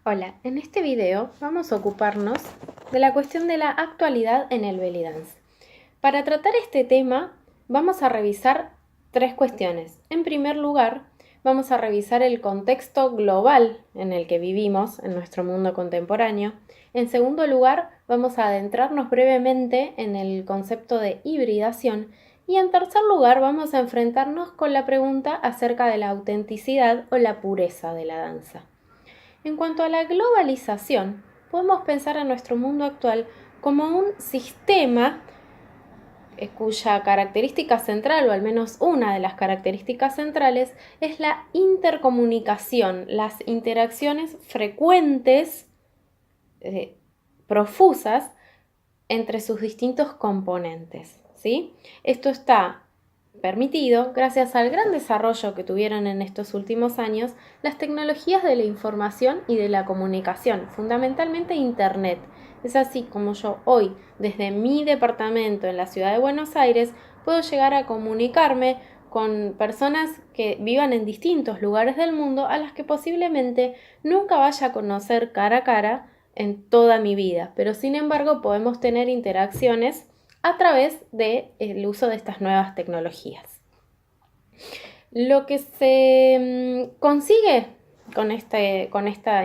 Hola, en este video vamos a ocuparnos de la cuestión de la actualidad en el belly dance. Para tratar este tema vamos a revisar tres cuestiones. En primer lugar, vamos a revisar el contexto global en el que vivimos en nuestro mundo contemporáneo. En segundo lugar, vamos a adentrarnos brevemente en el concepto de hibridación. Y en tercer lugar, vamos a enfrentarnos con la pregunta acerca de la autenticidad o la pureza de la danza. En cuanto a la globalización, podemos pensar en nuestro mundo actual como un sistema cuya característica central, o al menos una de las características centrales, es la intercomunicación, las interacciones frecuentes, profusas, entre sus distintos componentes, ¿sí? Esto está permitido gracias al gran desarrollo que tuvieron en estos últimos años las tecnologías de la información y de la comunicación, fundamentalmente Internet. Es así como yo hoy, desde mi departamento en la ciudad de Buenos Aires, puedo llegar a comunicarme con personas que vivan en distintos lugares del mundo a las que posiblemente nunca vaya a conocer cara a cara en toda mi vida, pero sin embargo podemos tener interacciones a través del uso de estas nuevas tecnologías. Lo que se consigue con esta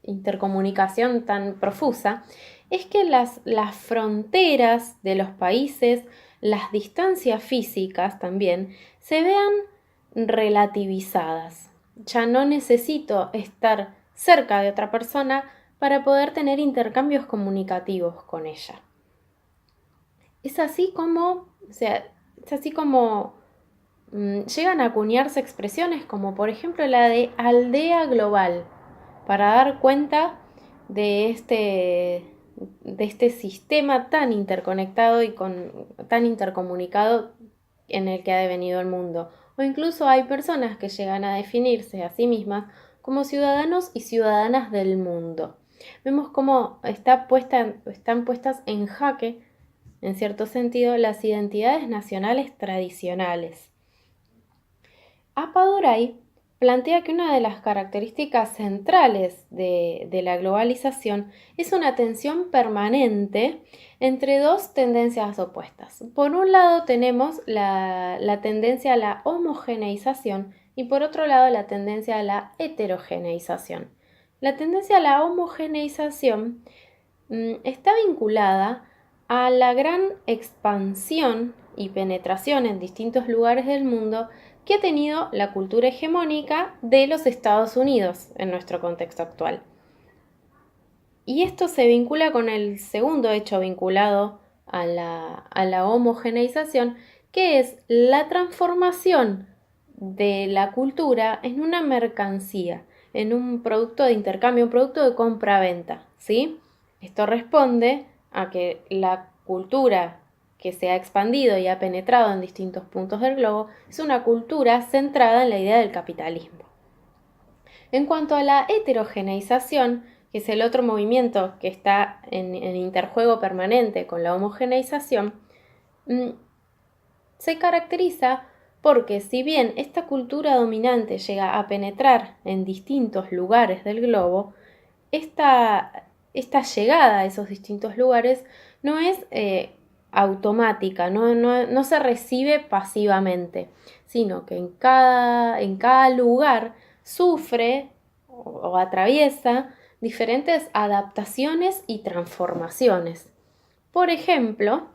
intercomunicación tan profusa es que las fronteras de los países, las distancias físicas también, se vean relativizadas. Ya no necesito estar cerca de otra persona para poder tener intercambios comunicativos con ella. Es así como llegan a acuñarse expresiones como por ejemplo la de aldea global, para dar cuenta de este sistema tan interconectado y tan intercomunicado en el que ha devenido el mundo. O incluso hay personas que llegan a definirse a sí mismas como ciudadanos y ciudadanas del mundo. Vemos cómo están puestas en jaque, en cierto sentido, las identidades nacionales tradicionales. Apaduray plantea que una de las características centrales de la globalización es una tensión permanente entre dos tendencias opuestas. Por un lado tenemos la tendencia a la homogeneización y por otro lado la tendencia a la heterogeneización. La tendencia a la homogeneización está vinculada a la gran expansión y penetración en distintos lugares del mundo que ha tenido la cultura hegemónica de los Estados Unidos en nuestro contexto actual. Y esto se vincula con el segundo hecho vinculado a la homogeneización, que es la transformación de la cultura en una mercancía, en un producto de intercambio, un producto de compra-venta, ¿sí? Esto responde a que la cultura que se ha expandido y ha penetrado en distintos puntos del globo es una cultura centrada en la idea del capitalismo. En cuanto a la heterogeneización, que es el otro movimiento que está en interjuego permanente con la homogeneización, se caracteriza porque si bien esta cultura dominante llega a penetrar en distintos lugares del globo, esta llegada a esos distintos lugares no es automática, no se recibe pasivamente, sino que en cada lugar sufre o atraviesa diferentes adaptaciones y transformaciones. Por ejemplo,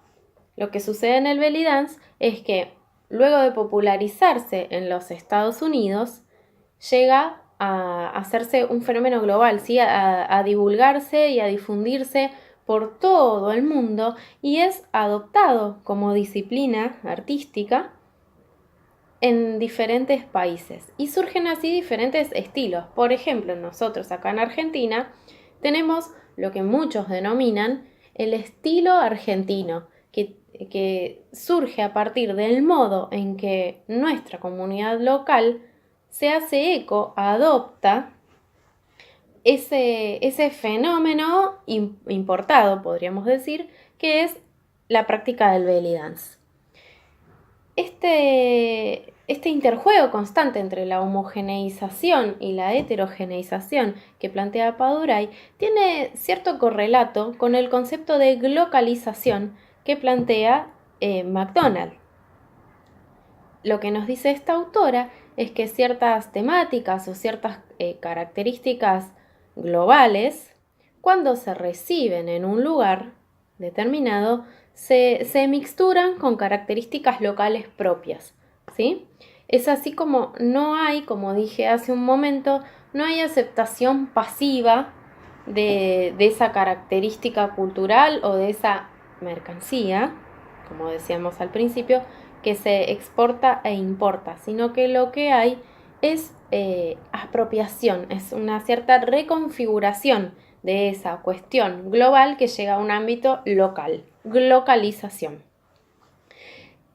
lo que sucede en el belly dance es que luego de popularizarse en los Estados Unidos, llega a hacerse un fenómeno global, ¿sí? a divulgarse y a difundirse por todo el mundo y es adoptado como disciplina artística en diferentes países y surgen así diferentes estilos. Por ejemplo, nosotros acá en Argentina tenemos lo que muchos denominan el estilo argentino, que surge a partir del modo en que nuestra comunidad local se hace eco, adopta ese fenómeno importado, podríamos decir, que es la práctica del belly dance. este interjuego constante entre la homogeneización y la heterogeneización que plantea Paduray tiene cierto correlato con el concepto de glocalización que plantea MacDonald. Lo que nos dice esta autora es que ciertas temáticas o ciertas características globales, cuando se reciben en un lugar determinado, se mixturan con características locales propias, ¿sí? Es así como no hay, como dije hace un momento, no hay aceptación pasiva de esa característica cultural o de esa mercancía, como decíamos al principio, que se exporta e importa, sino que lo que hay es apropiación, es una cierta reconfiguración de esa cuestión global que llega a un ámbito local, glocalización.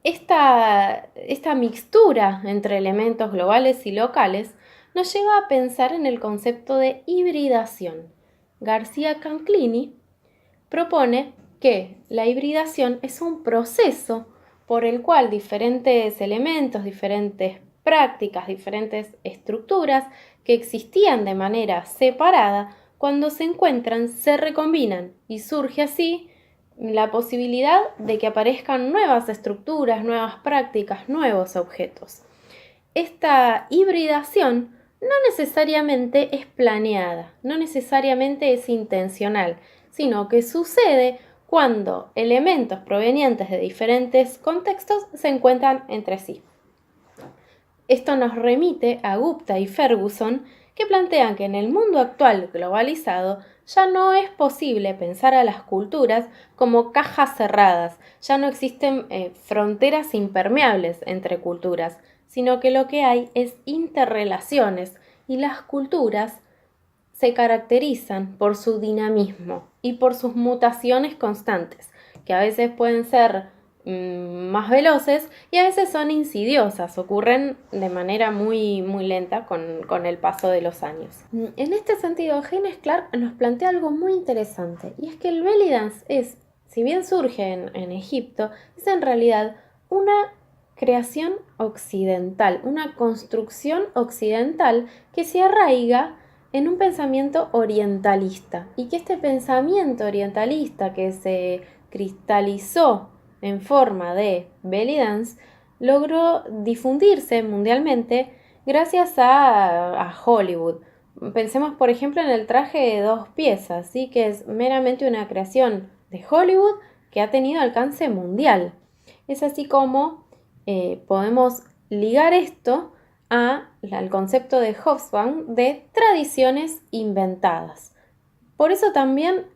Esta mixtura entre elementos globales y locales nos lleva a pensar en el concepto de hibridación. García Canclini propone que la hibridación es un proceso por el cual diferentes elementos, diferentes prácticas, diferentes estructuras que existían de manera separada, cuando se encuentran, se recombinan y surge así la posibilidad de que aparezcan nuevas estructuras, nuevas prácticas, nuevos objetos. Esta hibridación no necesariamente es planeada, no necesariamente es intencional, sino que sucede cuando elementos provenientes de diferentes contextos se encuentran entre sí. Esto nos remite a Gupta y Ferguson, que plantean que en el mundo actual globalizado ya no es posible pensar a las culturas como cajas cerradas, ya no existen fronteras impermeables entre culturas, sino que lo que hay es interrelaciones y las culturas se caracterizan por su dinamismo y por sus mutaciones constantes, que a veces pueden ser más veloces y a veces son insidiosas, ocurren de manera muy lenta con el paso de los años. En este sentido, James Clark nos plantea algo muy interesante, y es que el belly dance es, si bien surge en Egipto, es en realidad una creación occidental, una construcción occidental que se arraiga en un pensamiento orientalista, y que este pensamiento orientalista que se cristalizó en forma de belly dance logró difundirse mundialmente gracias a Hollywood. Pensemos, por ejemplo, en el traje de 2 piezas, ¿sí? Que es meramente una creación de Hollywood que ha tenido alcance mundial. Es así como podemos ligar esto al concepto de Hobsbawm de tradiciones inventadas. Por eso también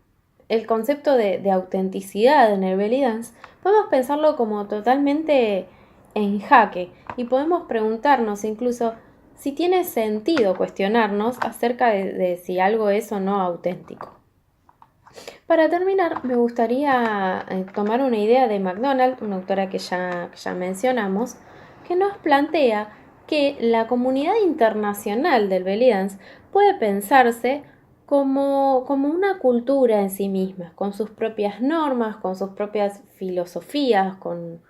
el concepto de autenticidad en el belly dance podemos pensarlo como totalmente en jaque, y podemos preguntarnos incluso si tiene sentido cuestionarnos acerca de si algo es o no auténtico. Para terminar, me gustaría tomar una idea de MacDonald, una autora que ya mencionamos, que nos plantea que la comunidad internacional del belly dance puede pensarse como una cultura en sí misma, con sus propias normas, con sus propias filosofías, con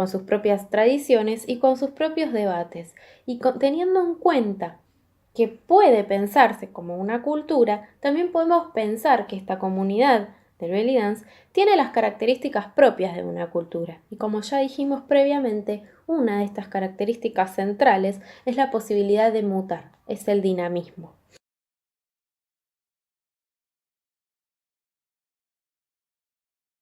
sus propias tradiciones y con sus propios debates. Y teniendo en cuenta que puede pensarse como una cultura, también podemos pensar que esta comunidad del belly dance tiene las características propias de una cultura. Y como ya dijimos previamente, una de estas características centrales es la posibilidad de mutar, es el dinamismo.